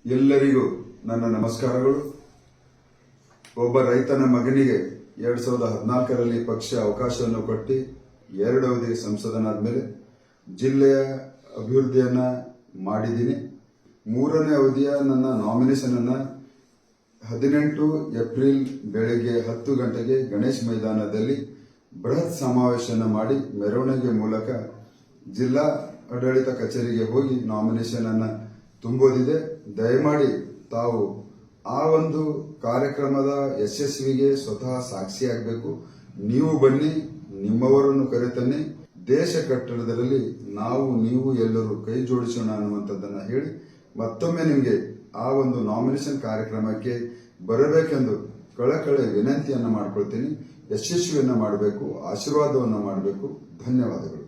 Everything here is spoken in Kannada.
ಎಲ್ಲರಿಗೂ ನನ್ನ ನಮಸ್ಕಾರಗಳು. ಒಬ್ಬ ರೈತನ ಮಗನಿಗೆ 2014ರಲ್ಲಿ ಪಕ್ಷ ಅವಕಾಶವನ್ನು ಕೊಟ್ಟು 2 ಅವಧಿಗೆ ಸಂಸದನಾದ ಮೇಲೆ ಜಿಲ್ಲೆಯ ಅಭಿವೃದ್ಧಿಯನ್ನ ಮಾಡಿದ್ದೀನಿ. 3ನೇ ಅವಧಿಯ ನನ್ನ ನಾಮಿನೇಷನ್ ಅನ್ನ 18 ಏಪ್ರಿಲ್ ಬೆಳಗ್ಗೆ 10 ಗಂಟೆಗೆ ಗಣೇಶ್ ಮೈದಾನದಲ್ಲಿ ಬೃಹತ್ ಸಮಾವೇಶನ ಮಾಡಿ ಮೆರವಣಿಗೆ ಮೂಲಕ ಜಿಲ್ಲಾ ಆಡಳಿತ ಕಚೇರಿಗೆ ಹೋಗಿ ನಾಮಿನೇಷನ್ ಅನ್ನ ತುಂಬೋದಿದೆ. ದಯಮಾಡಿ ತಾವು ಆ ಒಂದು ಕಾರ್ಯಕ್ರಮದ ಯಶಸ್ವಿಗೆ ಸ್ವತಃ ಸಾಕ್ಷಿಯಾಗಬೇಕು. ನೀವು ಬನ್ನಿ, ನಿಮ್ಮವರನ್ನು ಕರೆತನ್ನಿ. ದೇಶ ಕಟ್ಟಡದಲ್ಲಿ ನಾವು ನೀವು ಎಲ್ಲರೂ ಕೈ ಜೋಡಿಸೋಣ ಅನ್ನುವಂಥದ್ದನ್ನ ಹೇಳಿ ಮತ್ತೊಮ್ಮೆ ನಿಮಗೆ ಆ ಒಂದು ನಾಮಿನೇಷನ್ ಕಾರ್ಯಕ್ರಮಕ್ಕೆ ಬರಬೇಕೆಂದು ಕಳಕಳಿ ವಿನಂತಿಯನ್ನ ಮಾಡ್ಕೊಳ್ತೀನಿ. ಯಶಸ್ವಿಯನ್ನ ಮಾಡಬೇಕು, ಆಶೀರ್ವಾದವನ್ನ ಮಾಡಬೇಕು. ಧನ್ಯವಾದಗಳು.